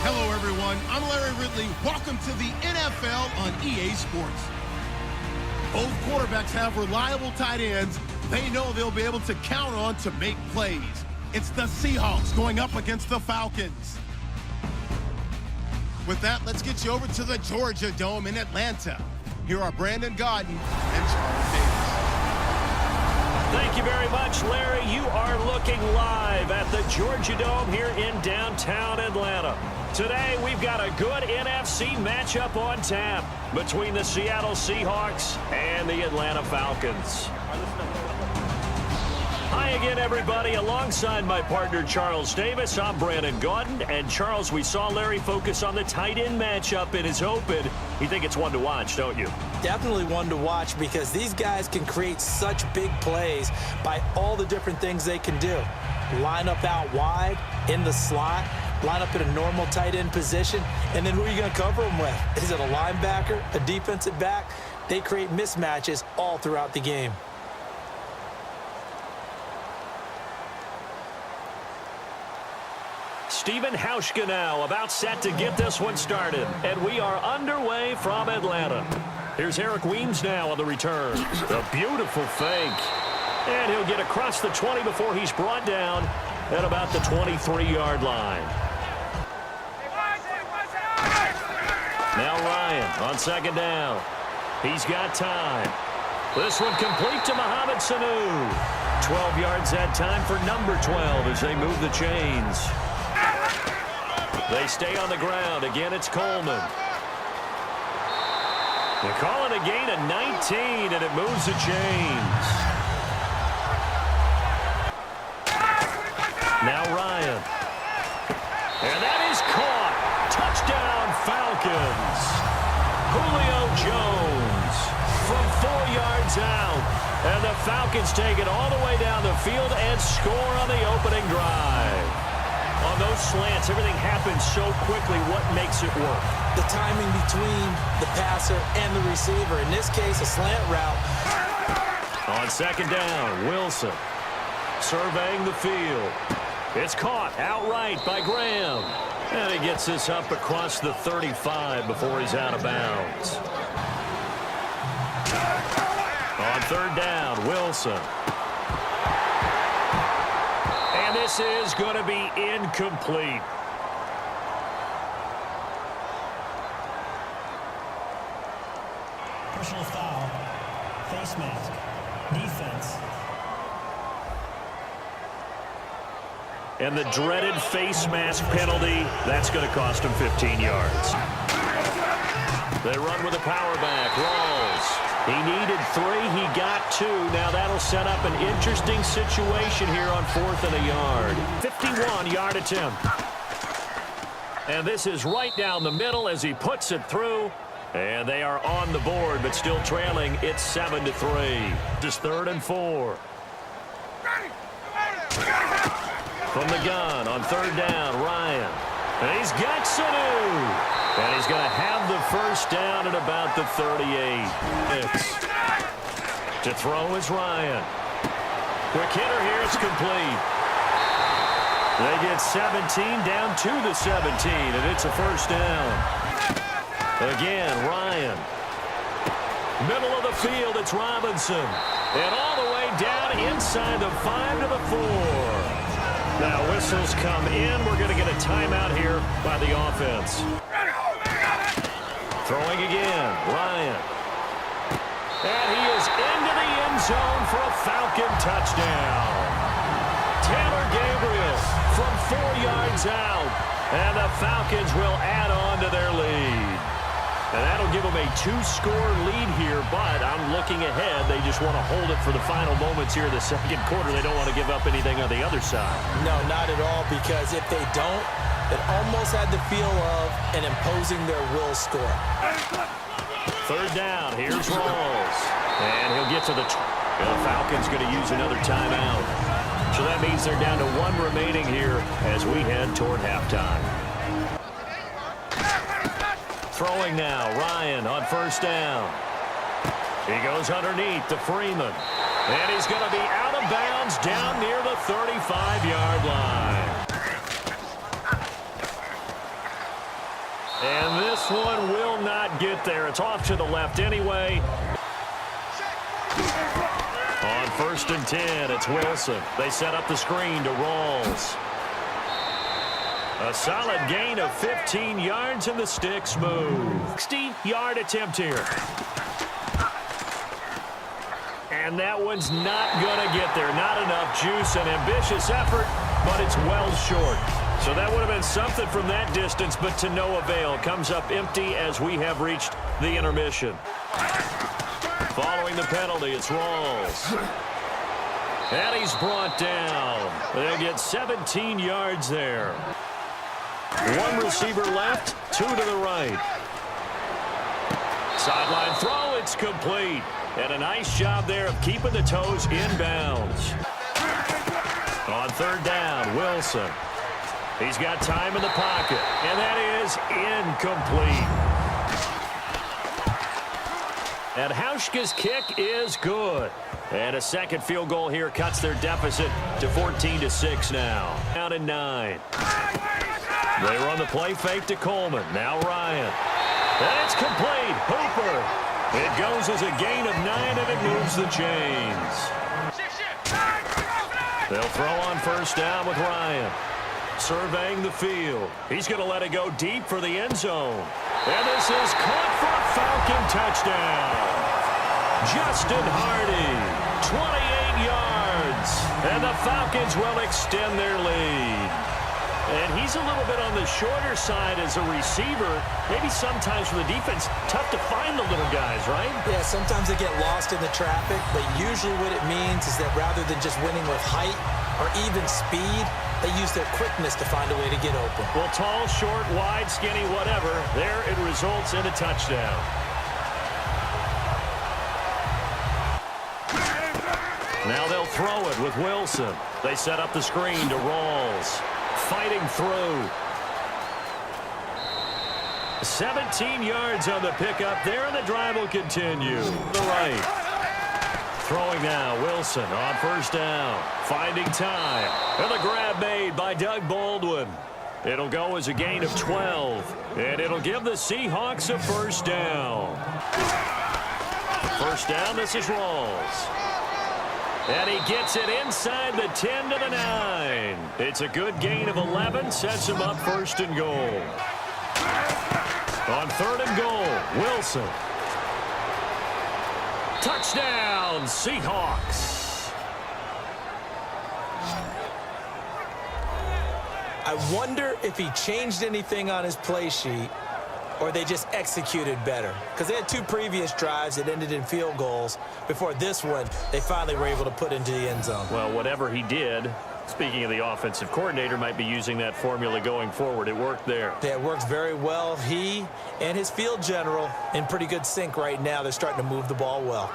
Hello, everyone. I'm Larry Ridley. Welcome to the NFL on EA Sports. Both quarterbacks have reliable tight ends they know they'll be able to count on to make plays. It's the Seahawks going up against the Falcons. With that, let's get you over to the Georgia Dome in Atlanta. Here are Brandon Gaudin and Charles Davis. Thank you very much, Larry. You are looking live at the Georgia Dome here in downtown Atlanta. Today, we've got a good NFC matchup on tap between the Seattle Seahawks and the Atlanta Falcons. Hi again, everybody. Alongside my partner, Charles Davis, I'm Brandon Gaudin. And, Charles, we saw Larry focus on the tight end matchup in his open. You think it's one to watch, don't you? Definitely one to watch because these guys can create such big plays by all the different things they can do. Line up out wide, in the slot, line up in a normal tight end position, and then who are you going to cover them with? Is it a linebacker, a defensive back? They create mismatches all throughout the game. Stephen Hauschka now about set to get this one started. And we are underway from Atlanta. Here's Eric Weems now on the return. A beautiful fake. And he'll get across the 20 before he's brought down at about the 23-yard line. Now Ryan on second down. He's got time. This one complete to Mohamed Sanu. 12 yards that time for number 12 as they move the chains. They stay on the ground. Again, it's Coleman. They call it a gain of 19, and it moves the chains. Now Ryan. And that is caught. Touchdown, Falcons. Julio Jones from 4 yards out. And the Falcons take it all the way down the field and score on the opening drive. On those slants, everything happens so quickly. What makes it work? The timing between the passer and the receiver. In this case, a slant route. On second down, Wilson surveying the field. It's caught outright by Graham. And he gets this up across the 35 before he's out of bounds. On third down, Wilson. And this is going to be incomplete. Personal foul, face mask, defense. And the dreaded face mask penalty, that's going to cost him 15 yards. They run with a power back. Rawls. He needed 3. He got 2. Now that'll set up an interesting situation here on 4th and a yard. 51-yard attempt. And this is right down the middle as he puts it through. And they are on the board, but still trailing. It's 7-3. Just 3rd and 4. From the gun on 3rd down, Ryan. And he's got Sanu. And he's going to have the first down at about the 38. To throw is Ryan. Quick hitter here. It's complete. They get 17 down to the 17, and it's a first down. Again, Ryan. Middle of the field, it's Robinson. And all the way down inside the 5 to the 4. Now whistles come in. We're going to get a timeout here by the offense. Throwing again, Ryan. And he is into the end zone for a Falcon touchdown. Taylor Gabriel from 4 yards out. And the Falcons will add on to their lead. And that'll give them a 2-score lead here, but I'm looking ahead. They just want to hold it for the final moments here in the second quarter. They don't want to give up anything on the other side. No, not at all, because if they don't, it almost had the feel of an imposing their will score. 3rd down, here's Rawls. And he'll get to the... The Falcons going to use another timeout. So that means they're down to 1 remaining here as we head toward halftime. Throwing now, Ryan on 1st down. He goes underneath to Freeman. And he's going to be out of bounds down near the 35-yard line. this one will not get there. It's off to the left anyway. On 1st and 10, it's Wilson. They set up the screen to Rawls. A solid gain of 15 yards, and the sticks move. 60-yard attempt here. And that one's not going to get there. Not enough juice. An ambitious effort, but it's well short. So that would have been something from that distance, but to no avail. Comes up empty as we have reached the intermission. Following the penalty, it's Rawls. And he's brought down. They'll get 17 yards there. One receiver left, 2 to the right. Sideline throw, it's complete. And a nice job there of keeping the toes inbounds. On 3rd down, Wilson. He's got time in the pocket, and that is incomplete. And Hauschka's kick is good. And a second field goal here cuts their deficit to 14-6 now. Down in 9. They run the play fake to Coleman. Now Ryan. And it's complete. Hooper. It goes as a gain of 9, and it moves the chains. They'll throw on 1st down with Ryan. Surveying the field. He's going to let it go deep for the end zone. And this is caught for a Falcon touchdown. Justin Hardy, 28 yards. And the Falcons will extend their lead. And he's a little bit on the shorter side as a receiver. Maybe sometimes for the defense, tough to find the little guys, right? Yeah, sometimes they get lost in the traffic, but usually what it means is that rather than just winning with height or even speed, they use their quickness to find a way to get open. Well, tall, short, wide, skinny, whatever, there it results in a touchdown. Now they'll throw it with Wilson. They set up the screen to Rawls. Fighting through. 17 yards on the pickup there, and the drive will continue. To the right. Throwing now, Wilson on 1st down. Finding time. And the grab made by Doug Baldwin. It'll go as a gain of 12. And it'll give the Seahawks a 1st down. 1st down, this is Rawls. And he gets it inside the 10 to the 9. It's a good gain of 11. Sets him up 1st and goal. On 3rd and goal, Wilson. Touchdown, Seahawks. I wonder if he changed anything on his play sheet or they just executed better. Because they had 2 previous drives that ended in field goals. Before this one, they finally were able to put into the end zone. Well, whatever he did, speaking of the offensive coordinator, might be using that formula going forward. It worked there. Yeah, it works very well. He and his field general in pretty good sync right now. They're starting to move the ball well.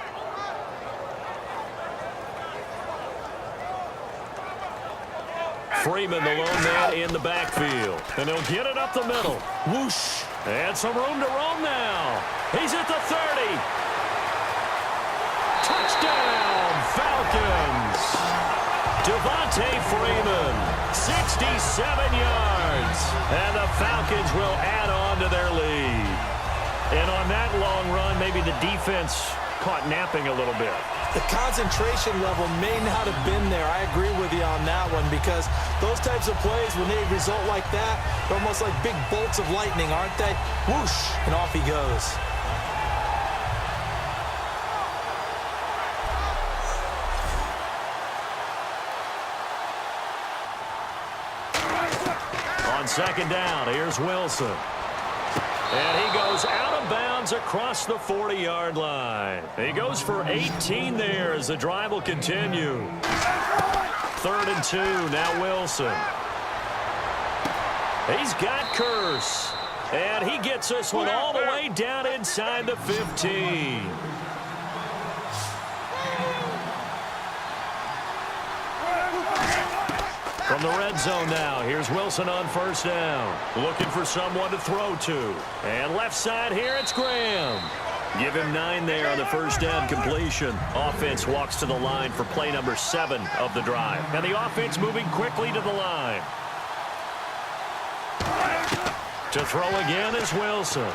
Freeman, the lone man in the backfield. And he'll get it up the middle. Whoosh. And some room to roam now. He's at the 30. Touchdown, Falcons. Devontae Freeman, 67 yards. And the Falcons will add on to their lead. And on that long run, maybe the defense caught napping a little bit. The concentration level may not have been there. I agree with you on that one because those types of plays, when they result like that, they're almost like big bolts of lightning, aren't they? Whoosh, and off he goes. On 2nd down, here's Wilson. And he goes out of bounds across the 40-yard line. He goes for 18 there as the drive will continue. 3rd and 2, now Wilson. He's got Curse. And he gets this one all the way down inside the 15. From the red zone now, here's Wilson on 1st down. Looking for someone to throw to. And left side here, it's Graham. Give him 9 there on the 1st down completion. Offense walks to the line for play number 7 of the drive. And the offense moving quickly to the line. To throw again is Wilson.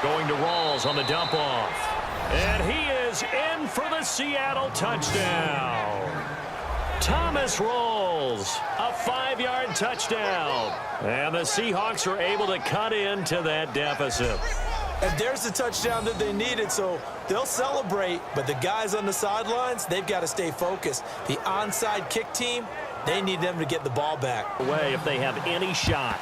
Going to Rawls on the dump off. And he is in for the Seattle touchdown. Thomas Rawls, a 5-yard touchdown. And the Seahawks are able to cut into that deficit. And there's the touchdown that they needed, so they'll celebrate. But the guys on the sidelines, they've got to stay focused. The onside kick team, they need them to get the ball back. Away if they have any shot.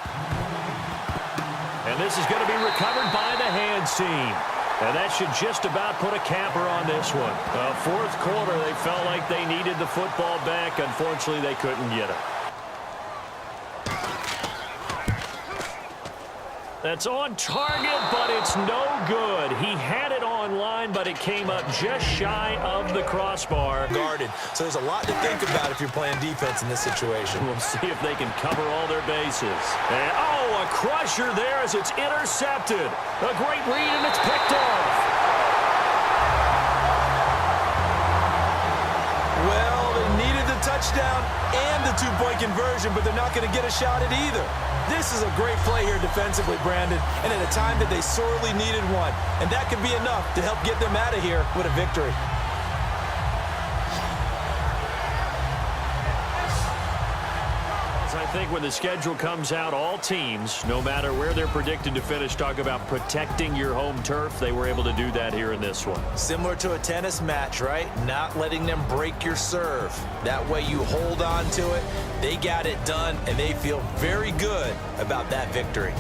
And this is going to be recovered by the hands team. And that should just about put a capper on this one. Fourth quarter, they felt like they needed the football back. Unfortunately, they couldn't get it. That's on target, but it's no good. He had it on line, but it came up just shy of the crossbar. Guarded. So there's a lot to think about if you're playing defense in this situation. We'll see if they can cover all their bases. And, oh, a crusher there as it's intercepted. A great read, and it's picked off. Well, they needed the touchdown and the two-point conversion, but they're not going to get a shot at either. This is a great play here defensively, Brandon, and at a time that they sorely needed one. And that could be enough to help get them out of here with a victory. I think when the schedule comes out, all teams, no matter where they're predicted to finish, talk about protecting your home turf. They were able to do that here in this one. Similar to a tennis match, right? Not letting them break your serve. That way you hold on to it. They got it done, and they feel very good about that victory.